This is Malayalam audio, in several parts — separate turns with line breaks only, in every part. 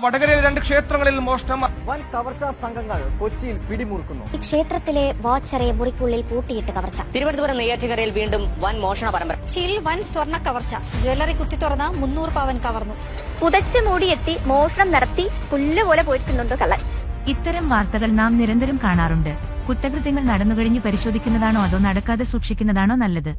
വടകരയിൽ 2 ക്ഷേത്രങ്ങളിൽ മോഷണം.
വൻ കവർച്ചാ സംഘങ്ങൾ കൊച്ചിയിൽ പിടിമുറുക്കുന്നു.
ക്ഷേത്രത്തിലെ വാച്ചറെ മുറിക്കുള്ളിൽ പൂട്ടിയിട്ട് കവർച്ച.
തിരുവനന്തപുരം നെയ്യാറ്റിൻകരയിൽ വീണ്ടും വൻ മോഷണ പരമ്പര.
ചിൽ വൻ സ്വർണ്ണ കവർച്ച. ജ്വല്ലറി കുത്തി തുറന്ന് 300 പവൻ കവർന്നു. പുതച്ചു മൂടിയെത്തി മോഷണം നടത്തി പുല്ലുപോലെ പോയിട്ടുണ്ടോ കള്ളൻ.
ഇത്തരം വാർത്തകൾ നാം നിരന്തരം കാണാറുണ്ട്. കുറ്റകൃത്യങ്ങൾ നടന്നുകഴിഞ്ഞ് പരിശോധിക്കുന്നതാണോ അതോ നടക്കാതെ സൂക്ഷിക്കുന്നതാണോ നല്ലത്?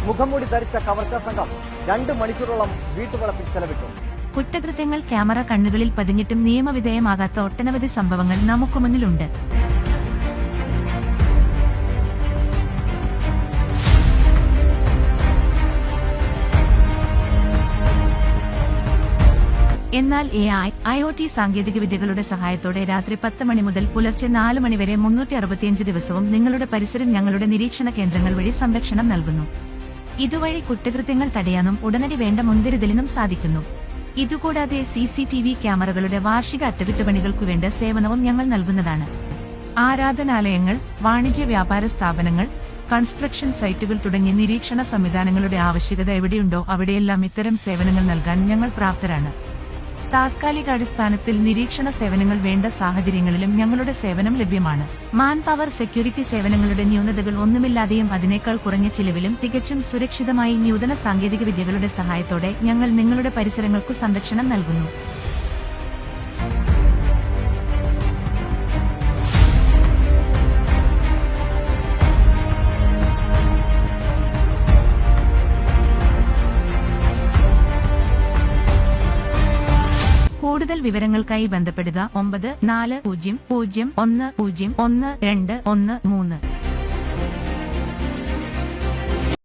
മുഖംമൂടി ധരിച്ച കവർച്ചാ സംഘം 2 മണിക്കൂറോളം വീട്ടുവളപ്പിൽ ചെലവിട്ടു.
കുറ്റകൃത്യങ്ങൾ ക്യാമറ കണ്ണുകളിൽ പതിഞ്ഞിട്ടും നിയമവിധേയമാകാത്ത ഒട്ടനവധി സംഭവങ്ങൾ നമുക്ക് മുന്നിലുണ്ട്. എന്നാൽ IoT സാങ്കേതികവിദ്യകളുടെ സഹായത്തോടെ രാത്രി 10 മണി മുതൽ പുലർച്ചെ 4 മണി വരെ 365 ദിവസവും നിങ്ങളുടെ പരിസരം ഞങ്ങളുടെ നിരീക്ഷണ കേന്ദ്രങ്ങൾ വഴി സംരക്ഷണം നൽകുന്നു. ഇതുവഴി കുറ്റകൃത്യങ്ങൾ തടയാനും ഉടനടി വേണ്ട മുൻകരുതലിനും സാധിക്കുന്നു. ഇതുകൂടാതെ CCTV ക്യാമറകളുടെ വാർഷിക അറ്റകുറ്റപ്പണികൾക്കു വേണ്ട സേവനവും ഞങ്ങൾ നൽകുന്നതാണ്. ആരാധനാലയങ്ങൾ, വാണിജ്യ വ്യാപാര സ്ഥാപനങ്ങൾ, കൺസ്ട്രക്ഷൻ സൈറ്റുകൾ തുടങ്ങിയ നിരീക്ഷണ സംവിധാനങ്ങളുടെ ആവശ്യകത എവിടെയുണ്ടോ അവിടെയെല്ലാം ഇത്തരം സേവനങ്ങൾ നൽകാൻ ഞങ്ങൾ പ്രാപ്തരാണ്. താത്കാലികാടിസ്ഥാനത്തിൽ നിരീക്ഷണ സേവനങ്ങൾ വേണ്ട സാഹചര്യങ്ങളിലും ഞങ്ങളുടെ സേവനം ലഭ്യമാണ്. മാൻ പവർ സെക്യൂരിറ്റി സേവനങ്ങളുടെ ന്യൂനതകൾ ഒന്നുമില്ലാതെയും അതിനേക്കാൾ കുറഞ്ഞ ചിലവിലും തികച്ചും സുരക്ഷിതമായി നൂതന സാങ്കേതികവിദ്യകളുടെ സഹായത്തോടെ ഞങ്ങൾ നിങ്ങളുടെ പരിസരങ്ങൾക്കു സംരക്ഷണം നൽകുന്നു. കൂടുതൽ വിവരങ്ങൾക്കായി ബന്ധപ്പെടുക 9400101213.